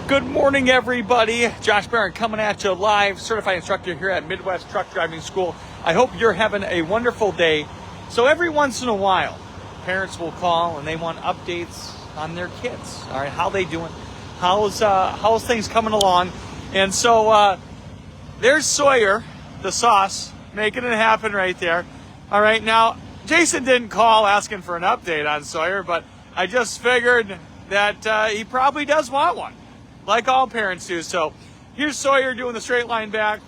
Good morning, everybody. Josh Barron coming at you live, certified instructor here at Midwest Truck Driving School. I hope you're having a wonderful day. So every once in a while, parents will call and they want updates on their kids. All right, how they doing? How's things coming along? And so there's Sawyer, the sauce, making it happen right there. All right, now Jason didn't call asking for an update on Sawyer, but I just figured that he probably does want one, like all parents do. So here's Sawyer doing the straight line back.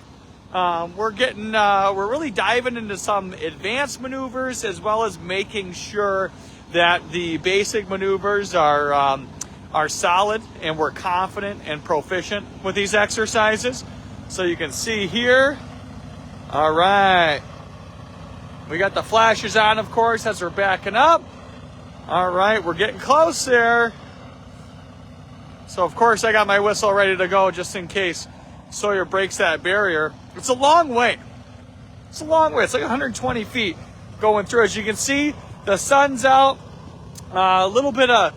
We're really diving into some advanced maneuvers, as well as making sure that the basic maneuvers are solid and we're confident and proficient with these exercises. So you can see here. All right. We got the flashers on, of course, as we're backing up. All right, we're getting close there. So, of course, I got my whistle ready to go just in case Sawyer breaks that barrier. It's a long way. It's a long way. It's like 120 feet going through. As you can see, the sun's out. A little bit of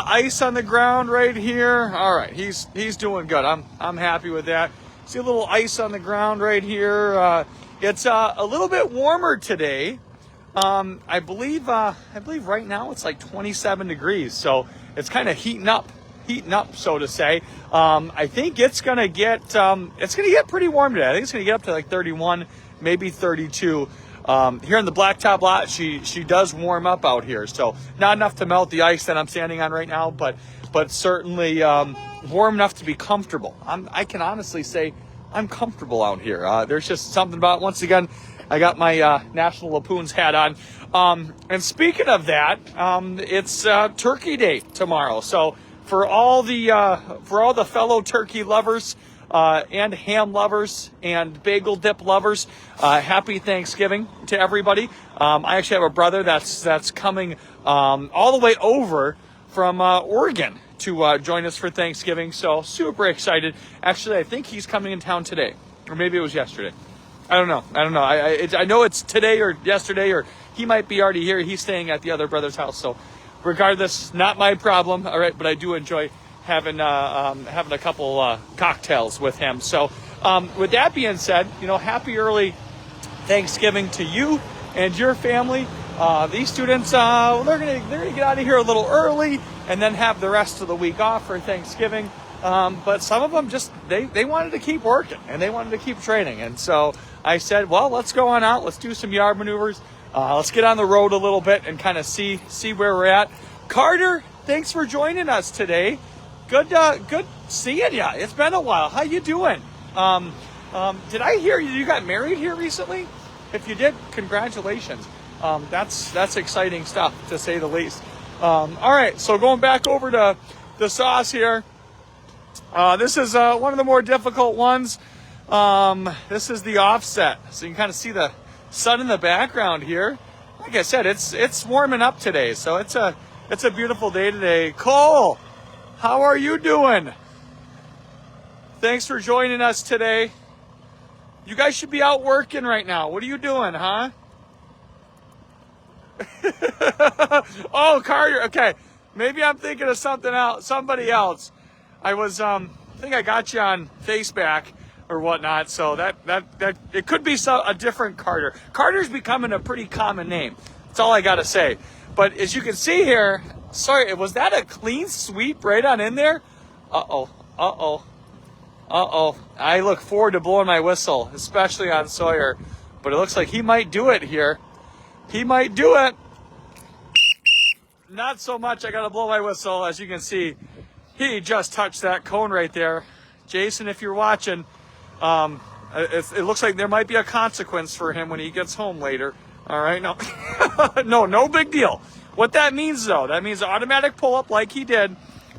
ice on the ground right here. All right, he's doing good. I'm happy with that. See a little ice on the ground right here. It's a little bit warmer today. I believe right now it's like 27 degrees. So it's kind of heating up, so to say. I think it's gonna get pretty warm today. I think it's gonna get up to like 31, maybe 32. Here in the blacktop lot, she does warm up out here. So not enough to melt the ice that I'm standing on right now, but certainly warm enough to be comfortable. I can honestly say I'm comfortable out here. There's just something about, once again, I got my National Lapoons hat on. And speaking of that, it's Turkey Day tomorrow. So for all the fellow turkey lovers and ham lovers and bagel dip lovers, happy Thanksgiving to everybody. I actually have a brother that's coming all the way over from Oregon to join us for Thanksgiving. So super excited. Actually, I think he's coming in town today, or maybe it was yesterday. I don't know. I know it's today or yesterday, or he might be already here. He's staying at the other brother's house. So regardless, not my problem. All right, but I do enjoy having a couple cocktails with him. So with that being said, happy early Thanksgiving to you and your family. These students, they're gonna get out of here a little early and then have the rest of the week off for Thanksgiving. But some of them just, they wanted to keep working and they wanted to keep training. And so I said, well, let's go on out. Let's do some yard maneuvers. Let's get on the road a little bit and kind of see where we're at. Carter, thanks for joining us today. Good seeing you. It's been a while. How you doing? Did I hear you got married here recently? If you did, congratulations. That's exciting stuff, to say the least. All right, so going back over to the sauce here. This is one of the more difficult ones. This is the offset, so you can kind of see the sun in the background here. Like I said, it's warming up today, so it's a beautiful day today. Cole, how are you doing? Thanks for joining us today. You guys should be out working right now. What are you doing, huh? Oh, Carter. Okay, maybe I'm thinking of somebody else. I think I got you on Facebook or whatnot, so that it could be a different Carter. Carter's becoming a pretty common name. That's all I gotta say. But as you can see here, sorry, was that a clean sweep right on in there? Uh-oh. I look forward to blowing my whistle, especially on Sawyer. But it looks like he might do it here. He might do it. Not so much. I gotta blow my whistle. As you can see, he just touched that cone right there. Jason, if you're watching, it looks like there might be a consequence for him when he gets home later. All right, no, no big deal. What that means, though, that means automatic pull-up like he did,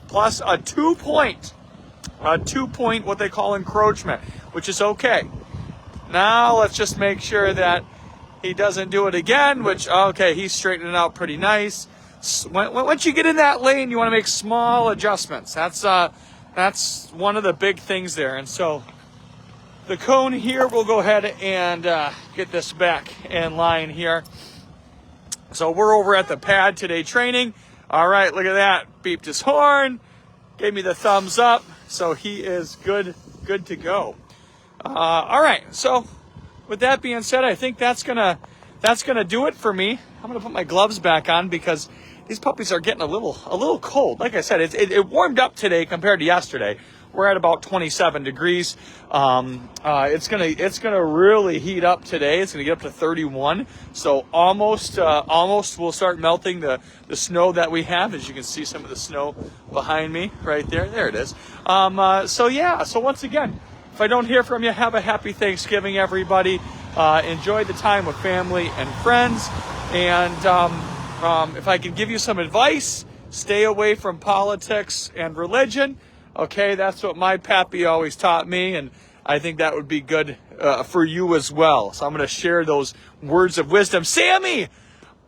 plus a two-point, what they call encroachment, which is okay. Now let's just make sure that he doesn't do it again, which, okay, he's straightening it out pretty nice. Once you get in that lane, you want to make small adjustments. That's one of the big things there. And so the cone here, we'll go ahead and get this back in line here. So we're over at the pad today training. All right, look at that. Beeped his horn. gave me the thumbs up, so he is good to go. All right, so with that being said, I think that's gonna do it for me. I'm gonna put my gloves back on because these puppies are getting a little cold. Like I said, it warmed up today compared to yesterday. We're at about 27 degrees. It's gonna really heat up today. It's gonna get up to 31. So almost will start melting the snow that we have. As you can see, some of the snow behind me right there. There it is. So yeah. So once again, if I don't hear from you, have a happy Thanksgiving, everybody. Enjoy the time with family and friends. And if I can give you some advice, stay away from politics and religion. Okay, that's what my pappy always taught me, and I think that would be good for you as well. So I'm going to share those words of wisdom. Sammy,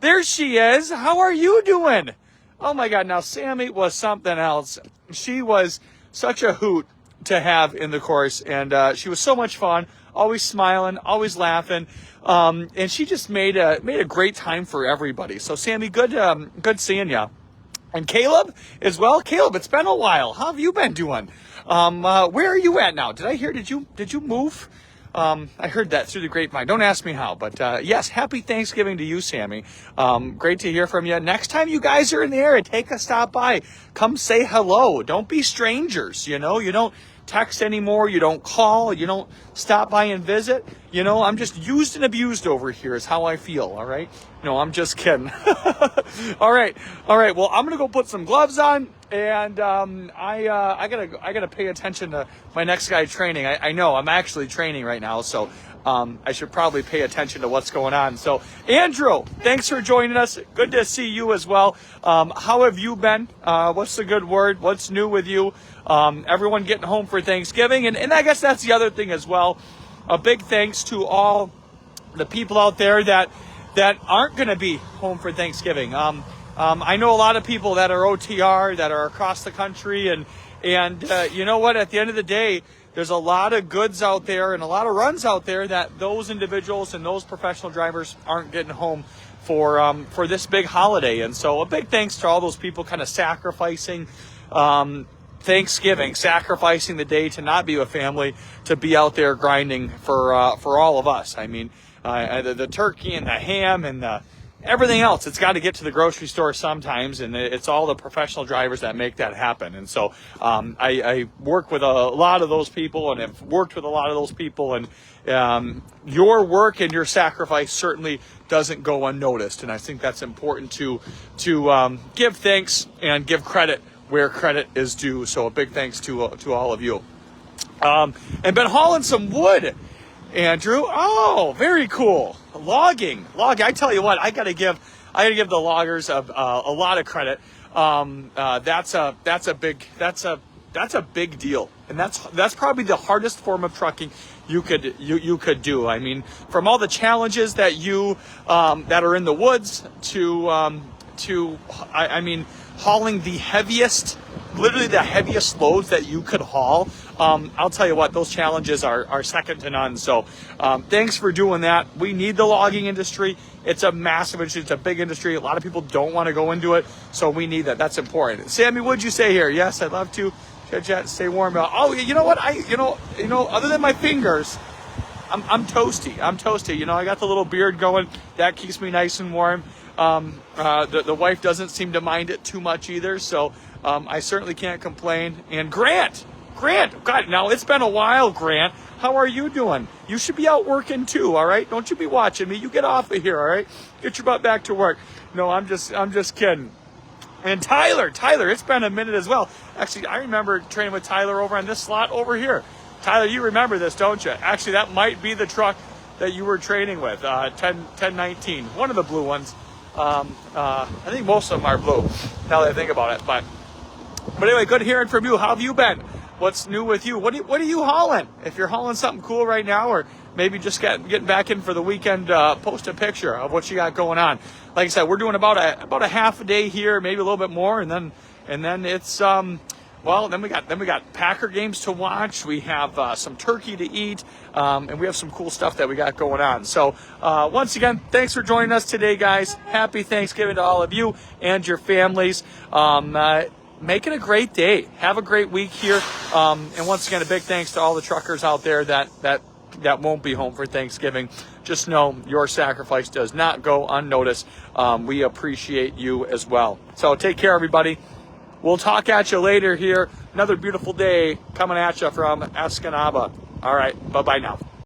there she is. How are you doing? Oh my God, now Sammy was something else. She was such a hoot to have in the course, and she was so much fun, always smiling, always laughing, and she just made a great time for everybody. So Sammy, good seeing you. And Caleb as well. Caleb, it's been a while. How have you been doing? Where are you at now? Did I hear? Did you move? I heard that through the grapevine. Don't ask me how, but yes, happy Thanksgiving to you, Sammy. Great to hear from you. Next time you guys are in the area, take a stop by. Come say hello. Don't be strangers. You don't text anymore. You don't call. You don't stop by and visit. I'm just used and abused over here is how I feel. All right. No, I'm just kidding. All right. Well, I'm gonna go put some gloves on, and I gotta pay attention to my next guy training. I know I'm actually training right now, so I should probably pay attention to what's going on. So, Andrew, thanks for joining us. Good to see you as well. How have you been? What's the good word? What's new with you? Everyone getting home for Thanksgiving, and I guess that's the other thing as well. A big thanks to all the people out there that aren't going to be home for Thanksgiving. I know a lot of people that are OTR, that are across the country, and you know what? At the end of the day, there's a lot of goods out there and a lot of runs out there that those individuals and those professional drivers aren't getting home for this big holiday. And so a big thanks to all those people kind of sacrificing Thanksgiving, sacrificing the day to not be with family, to be out there grinding for all of us. I mean, the turkey and the ham and everything else, it's got to get to the grocery store sometimes, and it's all the professional drivers that make that happen. And so I work with a lot of those people, and have worked with a lot of those people, and your work and your sacrifice certainly doesn't go unnoticed. And I think that's important to give thanks and give credit where credit is due. So a big thanks to all of you. And been hauling some wood, Andrew. Oh, very cool. Logging. I tell you what, I gotta give the loggers a lot of credit. That's a big deal, and that's probably the hardest form of trucking you could do. I mean, from all the challenges that you that are in the woods to I mean, hauling literally the heaviest loads that you could haul. I'll tell you what, those challenges are second to none. So thanks for doing that. We need the logging industry. It's a massive industry. It's a big industry. A lot of people don't want to go into it, so we need that. That's important. Sammy, what'd you say here? Yes, I'd love to. Chat, stay warm. Oh, you know what? Other than my fingers, I'm toasty. I got the little beard going. That keeps me nice and warm. The wife doesn't seem to mind it too much either, so I certainly can't complain. And Grant, God, now it's been a while, Grant. How are you doing? You should be out working too, all right? Don't you be watching me. You get off of here, all right? Get your butt back to work. No, I'm just kidding. And Tyler, it's been a minute as well. Actually, I remember training with Tyler over on this slot over here. Tyler, you remember this, don't you? Actually, that might be the truck that you were training with, 1019, one of the blue ones. I think most of them are blue, now that I think about it. But anyway, good hearing from you. How have you been? What's new with you? What are you hauling? If you're hauling something cool right now, or maybe just getting back in for the weekend, post a picture of what you got going on. Like I said, we're doing about a half a day here, maybe a little bit more, and then it's then we got Packer games to watch. We have some turkey to eat, and we have some cool stuff that we got going on. So once again, thanks for joining us today, guys. Happy Thanksgiving to all of you and your families. make it a great day. Have a great week here. And once again, a big thanks to all the truckers out there that won't be home for Thanksgiving. Just know your sacrifice does not go unnoticed. We appreciate you as well. So take care, everybody. We'll talk at you later here. Another beautiful day coming at you from Escanaba. All right, bye-bye now.